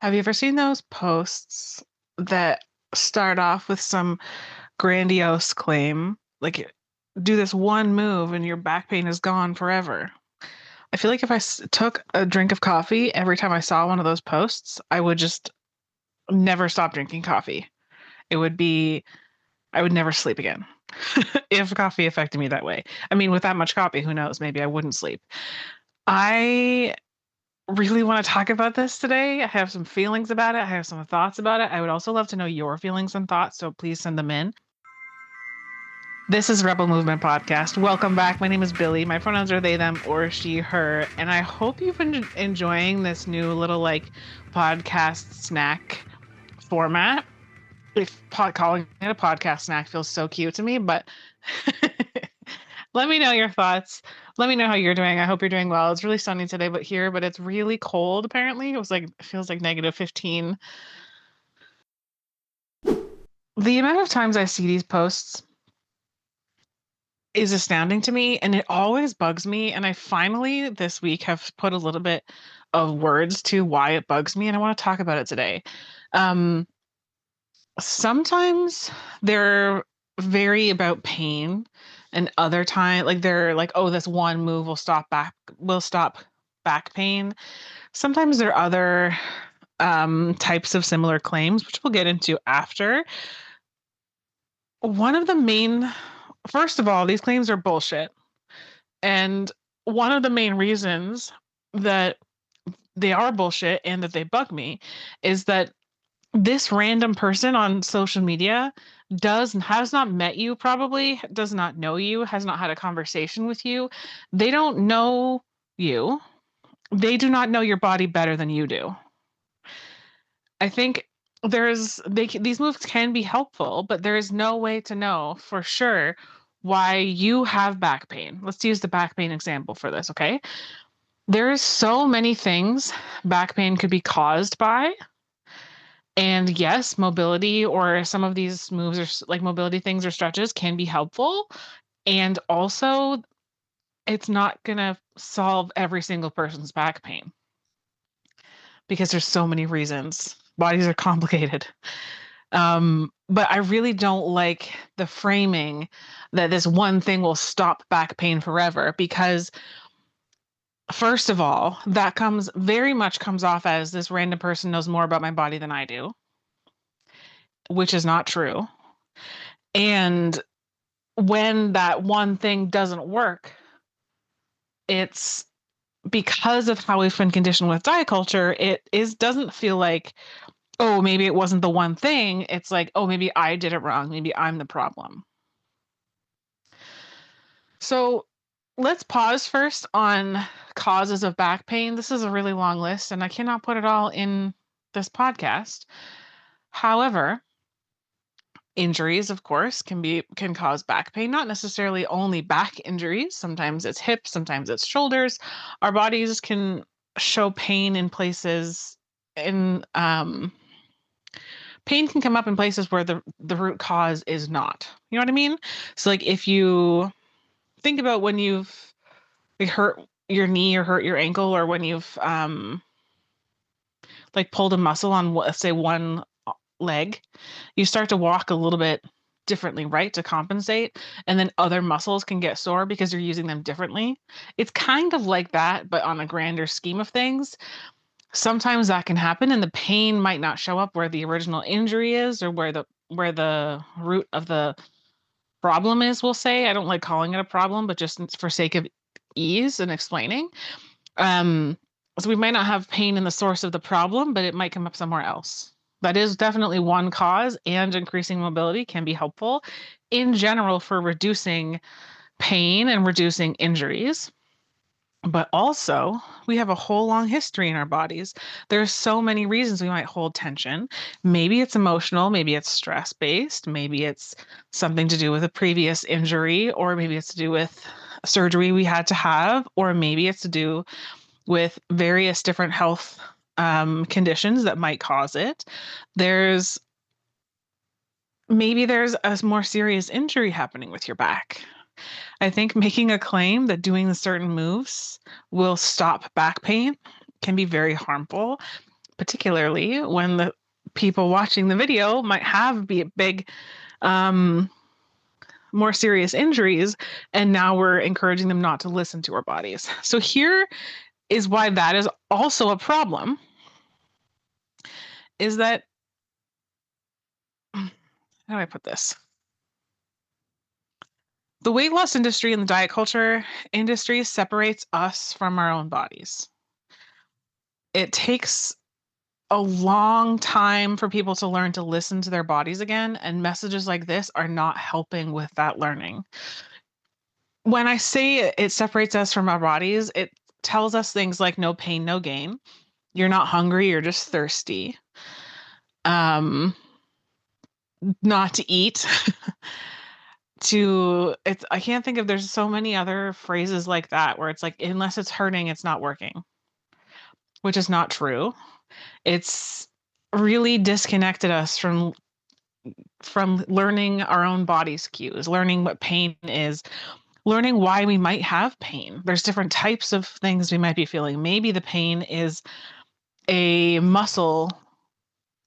Have you ever seen those posts that start off with some grandiose claim, like do this one move and your back pain is gone forever? I feel like if took a drink of coffee every time I saw one of those posts, I would just never stop drinking coffee. It would be, I would never sleep again if coffee affected me that way. I mean, with that much coffee, who knows? Maybe I wouldn't sleep. I really want to talk about this today. I have some feelings about it. I have some thoughts about it. I would also love to know your feelings and thoughts, so please send them in. This is Rebel Movement Podcast. Welcome back. My name is Billy. My pronouns are they, them, or she, her. And I hope you've been enjoying this new little podcast snack format. If calling it a podcast snack feels so cute to me, but let me know your thoughts. Let me know how you're doing. I hope you're doing well. It's really sunny today, but it's really cold apparently. It feels like -15. The amount of times I see these posts is astounding to me, and it always bugs me. And I finally this week have put a little bit of words to why it bugs me, and I want to talk about it today. Sometimes they're very about pain, and other time they're like, oh, this one move will stop back pain. Sometimes there are other types of similar claims, which we'll get into after. One of the main First of all, these claims are bullshit. And one of the main reasons that they are bullshit and that they bug me is that this random person on social media has not met you, probably does not know you, has not had a conversation with you. They don't know you. They do not know your body better than you do. I think these moves can be helpful, but there is no way to know for sure why you have back pain. Let's use the back pain example for this, okay? There's so many things back pain could be caused by. And yes, mobility or some of these moves or like mobility things or stretches can be helpful. And also, it's not going to solve every single person's back pain because there's so many reasons. Bodies are complicated. But I really don't like the framing that this one thing will stop back pain forever because first of all, that very much comes off as this random person knows more about my body than I do, which is not true. And when that one thing doesn't work, it's because of how we've been conditioned with diet culture, doesn't feel like, oh, maybe it wasn't the one thing. It's like, oh, maybe I did it wrong. Maybe I'm the problem. So let's pause first on causes of back pain. This is a really long list, and I cannot put it all in this podcast. However, injuries, of course, can cause back pain, not necessarily only back injuries. Sometimes it's hips, sometimes it's shoulders. Our bodies can show pain in places in pain can come up in places where the root cause is not. You know what I mean? So like if you think about when you've hurt your knee or hurt your ankle, or when you've pulled a muscle on, let's say, one leg, you start to walk a little bit differently, right, to compensate, and then other muscles can get sore because you're using them differently. It's kind of like that, but on a grander scheme of things. Sometimes that can happen, and the pain might not show up where the original injury is, or where the root of the problem is, we'll say. I don't like calling it a problem, but just for sake of ease and explaining. So we might not have pain in the source of the problem, but it might come up somewhere else. That is definitely one cause, and increasing mobility can be helpful in general for reducing pain and reducing injuries. But also, we have a whole long history in our bodies. There's so many reasons we might hold tension. Maybe it's emotional, maybe it's stress-based, maybe it's something to do with a previous injury, or maybe it's to do with surgery we had to have, or maybe it's to do with various different health conditions that might cause it. Maybe there's a more serious injury happening with your back. I think making a claim that doing the certain moves will stop back pain can be very harmful, particularly when the people watching the video might have big, um, more serious injuries, and now we're encouraging them not to listen to our bodies. So here is why that is also a problem, is that, how do I put this? The weight loss industry and the diet culture industry separates us from our own bodies. It takes a long time for people to learn to listen to their bodies again, and messages like this are not helping with that learning. When I say it separates us from our bodies, it tells us things like no pain, no gain. You're not hungry, you're just thirsty. Not to eat. I can't think of, there's so many other phrases like that where it's like, unless it's hurting, it's not working, which is not true. It's really disconnected us from learning our own body's cues, learning what pain is, learning why we might have pain. There's different types of things we might be feeling. Maybe the pain is a muscle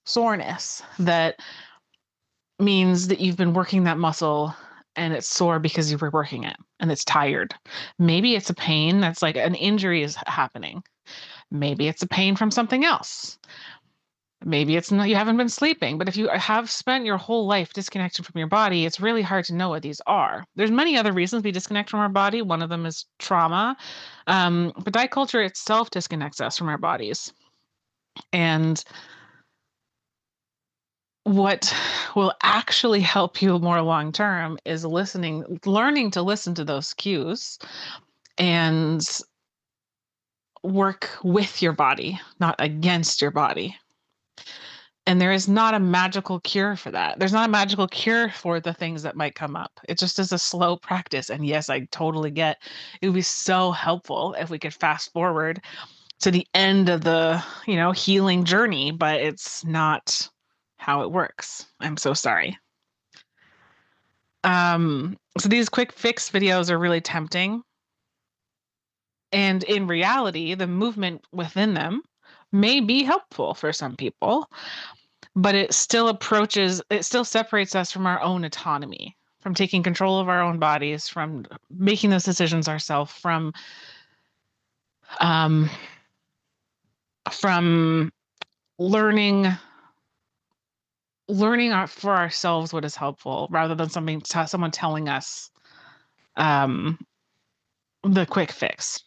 soreness that means that you've been working that muscle and it's sore because you were working it and it's tired. Maybe it's a pain that's like an injury is happening. Maybe it's a pain from something else. Maybe it's not, you haven't been sleeping, but if you have spent your whole life disconnected from your body, it's really hard to know what these are. There's many other reasons we disconnect from our body. One of them is trauma. But diet culture itself disconnects us from our bodies. And what will actually help you more long term is learning to listen to those cues and work with your body, not against your body. And there is not a magical cure for that. There's not a magical cure for the things that might come up. It just is a slow practice. And yes, I totally get it would be so helpful if we could fast forward to the end of the, healing journey, but it's not how it works. I'm so sorry. So these quick fix videos are really tempting. And in reality, the movement within them may be helpful for some people, but it still separates us from our own autonomy, from taking control of our own bodies, from making those decisions ourselves, um, from learning for ourselves what is helpful rather than someone telling us um, the quick fix.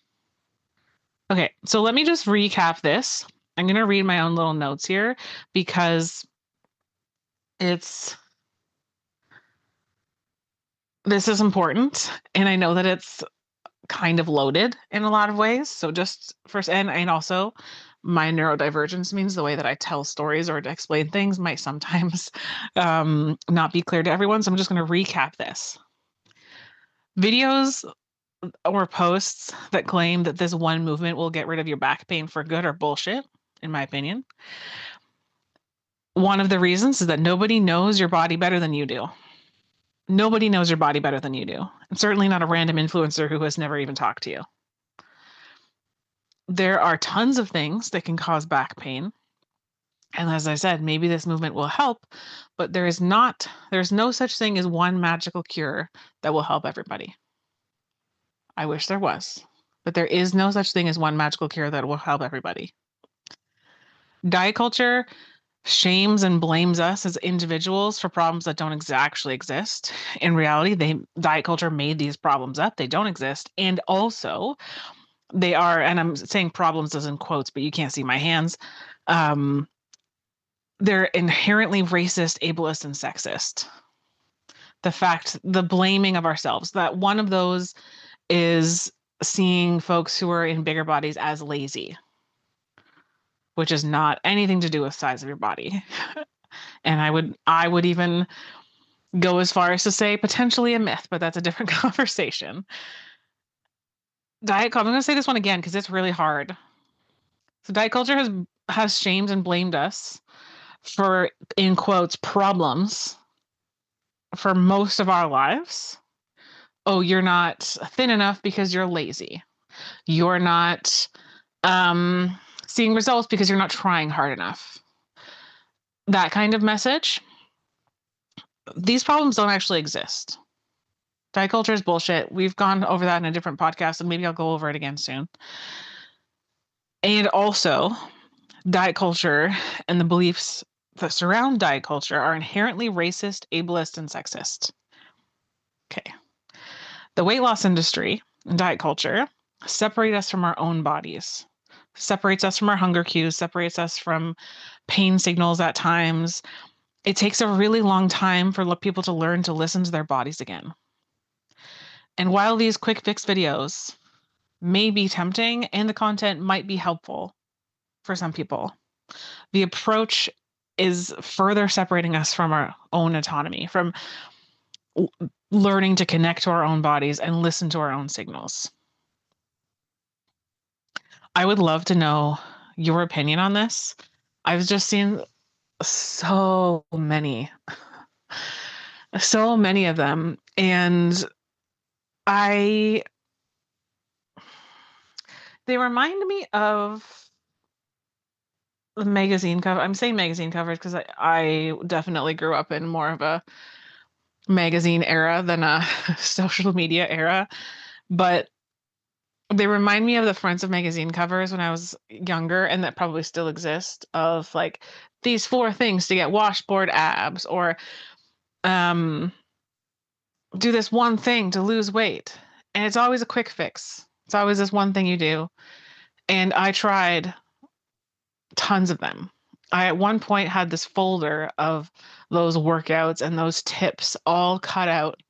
Okay, so let me just recap this. I'm going to read my own little notes here because this is important, and I know that it's kind of loaded in a lot of ways. So just first, and also my neurodivergence means the way that I tell stories or to explain things might sometimes not be clear to everyone. So I'm just going to recap this. Videos or posts that claim that this one movement will get rid of your back pain for good are bullshit, in my opinion. One of the reasons is that nobody knows your body better than you do. Nobody knows your body better than you do. And certainly not a random influencer who has never even talked to you. There are tons of things that can cause back pain. And as I said, maybe this movement will help, but there's no such thing as one magical cure that will help everybody. I wish there was, but there is no such thing as one magical cure that will help everybody. Diet culture shames and blames us as individuals for problems that don't actually exist. In reality, diet culture made these problems up. They don't exist. And also, they are, and I'm saying problems as in quotes, but you can't see my hands. They're inherently racist, ableist, and sexist. The blaming of ourselves, that one of those is seeing folks who are in bigger bodies as lazy, which is not anything to do with size of your body. And I would even go as far as to say potentially a myth, but that's a different conversation. I'm going to say this one again because it's really hard. So diet culture has shamed and blamed us for, in quotes, problems for most of our lives. Oh, you're not thin enough because you're lazy. You're not seeing results because you're not trying hard enough. That kind of message. These problems don't actually exist. Diet culture is bullshit. We've gone over that in a different podcast, and maybe I'll go over it again soon. And also, diet culture and the beliefs that surround diet culture are inherently racist, ableist, and sexist. Okay. The weight loss industry and diet culture separate us from our own bodies, separates us from our hunger cues, separates us from pain signals at times. It takes a really long time for people to learn to listen to their bodies again. And while these quick fix videos may be tempting and the content might be helpful for some people, the approach is further separating us from our own autonomy, from learning to connect to our own bodies and listen to our own signals. I would love to know your opinion on this. I've just seen so many of them, and they remind me of the magazine cover. I'm saying magazine covers because I definitely grew up in more of a magazine era than a social media era, but they remind me of the fronts of magazine covers when I was younger, and that probably still exist, of like these 4 things to get washboard abs, or do this one thing to lose weight. And it's always a quick fix. It's always this one thing you do. And I tried tons of them. I at one point had this folder of those workouts and those tips all cut out.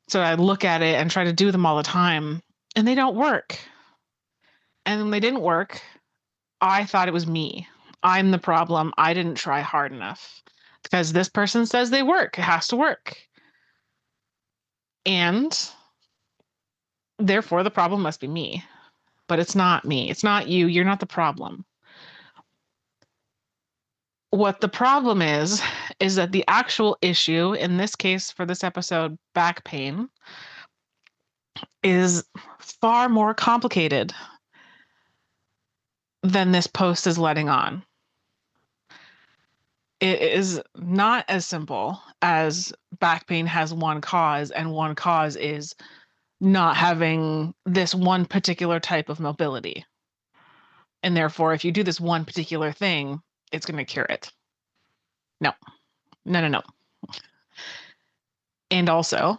So I look at it and try to do them all the time, and they don't work. And when they didn't work, I thought it was me. I'm the problem. I didn't try hard enough because this person says they work. It has to work. And therefore, the problem must be me. But it's not me. It's not you. You're not the problem. What the problem is that the actual issue, in this case for this episode, back pain, is far more complicated than this post is letting on. It is not as simple as back pain has one cause, and one cause is not having this one particular type of mobility. And therefore, if you do this one particular thing, it's going to cure it. No. And also,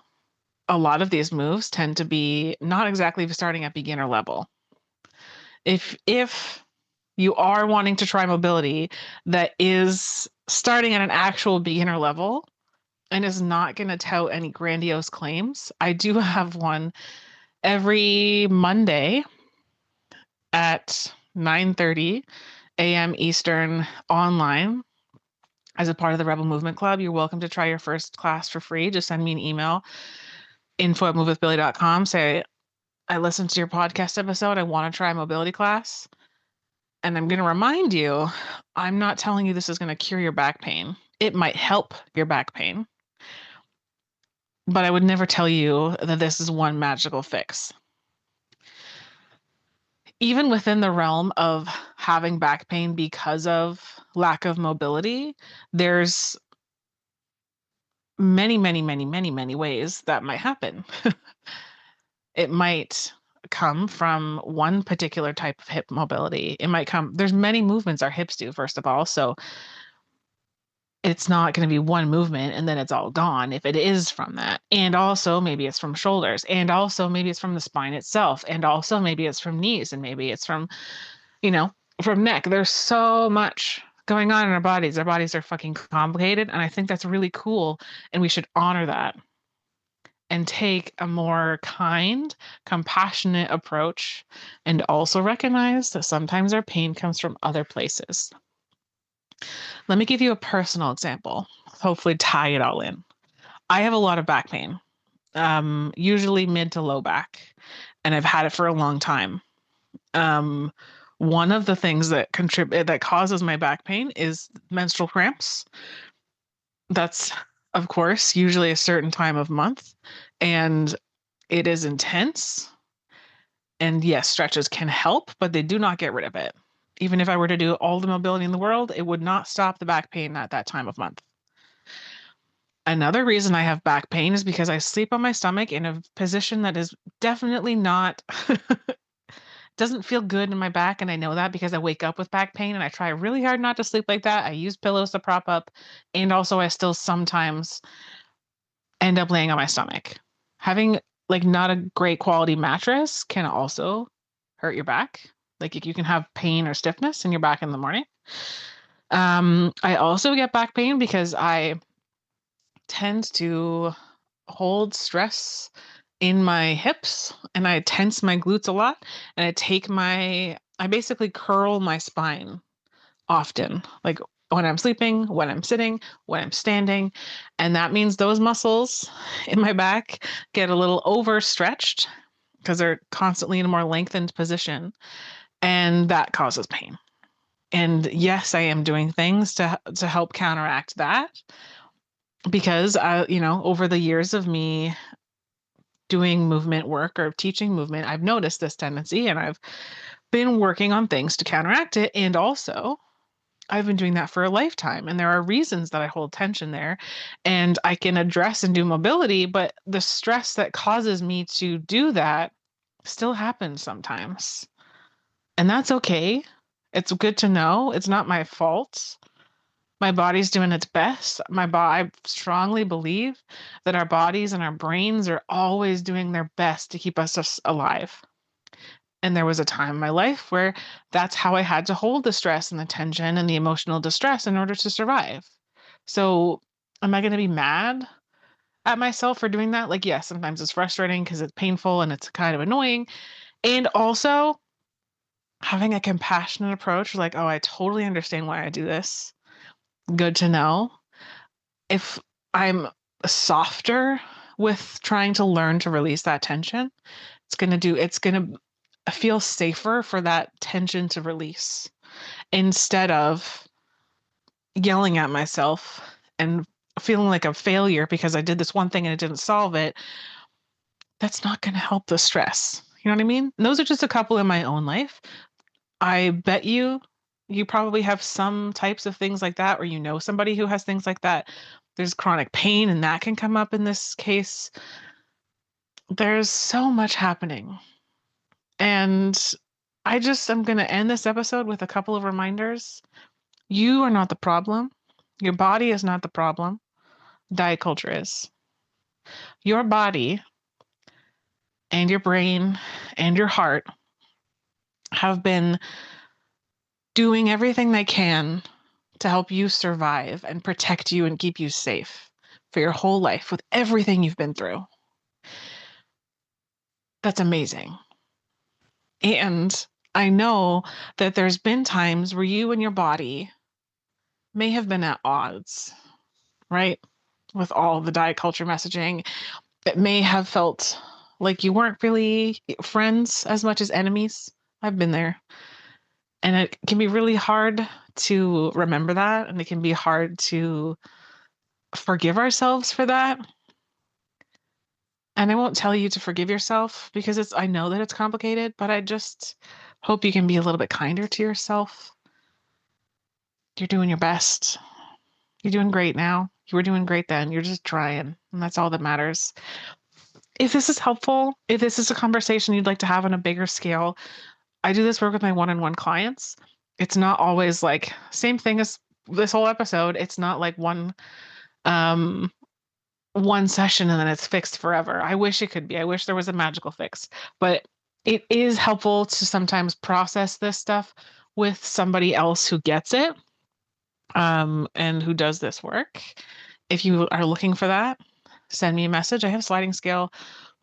a lot of these moves tend to be not exactly starting at beginner level. If you are wanting to try mobility that is starting at an actual beginner level and is not going to tout any grandiose claims, I do have one every Monday at 9:30 a.m. Eastern online as a part of the Rebel Movement Club. You're welcome to try your first class for free. Just send me an email, info@movewithbilly.com. Say, I listened to your podcast episode. I want to try a mobility class. And I'm going to remind you, I'm not telling you this is going to cure your back pain. It might help your back pain, but I would never tell you that this is one magical fix. Even within the realm of having back pain because of lack of mobility, there's many ways that might happen. It might come from one particular type of hip mobility. There's many movements our hips do, first of all. So it's not going to be one movement and then it's all gone if it is from that. And also maybe it's from shoulders, and also maybe it's from the spine itself, and also maybe it's from knees, and maybe it's from, from neck. There's so much going on in our bodies. Our bodies are fucking complicated. And I think that's really cool. And we should honor that and take a more kind, compassionate approach, and also recognize that sometimes our pain comes from other places. Let me give you a personal example, hopefully tie it all in. I have a lot of back pain, usually mid to low back, and I've had it for a long time. One of the things that causes my back pain is menstrual cramps. That's, of course, usually a certain time of month, and it is intense. And yes, stretches can help, but they do not get rid of it. Even if I were to do all the mobility in the world, it would not stop the back pain at that time of month. Another reason I have back pain is because I sleep on my stomach in a position that is definitely not doesn't feel good in my back, and I know that because I wake up with back pain and I try really hard not to sleep like that. I use pillows to prop up, and also I still sometimes end up laying on my stomach. Having like not a great quality mattress can also hurt your back. Like you can have pain or stiffness in your back in the morning. I also get back pain because I tend to hold stress in my hips and I tense my glutes a lot and I basically curl my spine often, like when I'm sleeping, when I'm sitting, when I'm standing. And that means those muscles in my back get a little overstretched because they're constantly in a more lengthened position. And that causes pain. And yes, I am doing things to help counteract that because over the years of me doing movement work or teaching movement, I've noticed this tendency and I've been working on things to counteract it. And also, I've been doing that for a lifetime. And there are reasons that I hold tension there. And I can address and do mobility, but the stress that causes me to do that still happens sometimes. And that's okay. It's good to know. It's not my fault. My body's doing its best. I strongly believe that our bodies and our brains are always doing their best to keep us just alive. And there was a time in my life where that's how I had to hold the stress and the tension and the emotional distress in order to survive. So, am I going to be mad at myself for doing that? Like, yes, sometimes it's frustrating because it's painful and it's kind of annoying. And also, having a compassionate approach, like, oh, I totally understand why I do this. Good to know. If I'm softer with trying to learn to release that tension, it's going to feel safer for that tension to release instead of yelling at myself and feeling like a failure because I did this one thing and it didn't solve it. That's not going to help the stress. You know what I mean? And those are just a couple in my own life. I bet you probably have some types of things like that, or you know somebody who has things like that. There's chronic pain, and that can come up in this case. There's so much happening. And I'm going to end this episode with a couple of reminders. You are not the problem. Your body is not the problem. Diet culture is. Your body and your brain and your heart have been doing everything they can to help you survive and protect you and keep you safe for your whole life with everything you've been through. That's amazing. And I know that there's been times where you and your body may have been at odds, right? With all the diet culture messaging, it may have felt like you weren't really friends as much as enemies. I've been there. And it can be really hard to remember that. And it can be hard to forgive ourselves for that. And I won't tell you to forgive yourself because I know that it's complicated, but I just hope you can be a little bit kinder to yourself. You're doing your best. You're doing great now. You were doing great then. You're just trying. And that's all that matters. If this is helpful, if this is a conversation you'd like to have on a bigger scale, I do this work with my one-on-one clients. It's not always like same thing as this whole episode. It's not like um one session and then it's fixed forever. I wish it could be. I wish there was a magical fix. But it is helpful to sometimes process this stuff with somebody else who gets it and who does this work. If you are looking for that, send me a message. I have sliding scale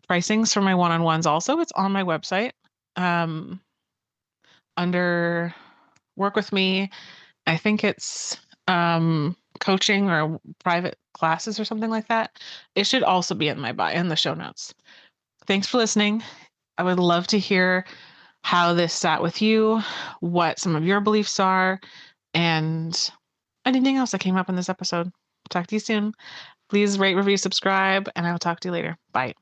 pricings for my one-on-ones also. It's on my website um, under work with me. I think it's coaching or private classes or something like that. It should also be in my bio in the show notes. Thanks for listening. I would love to hear how this sat with you, what some of your beliefs are, and anything else that came up in this episode. Talk to you soon. Please rate, review, subscribe, and I will talk to you later. Bye.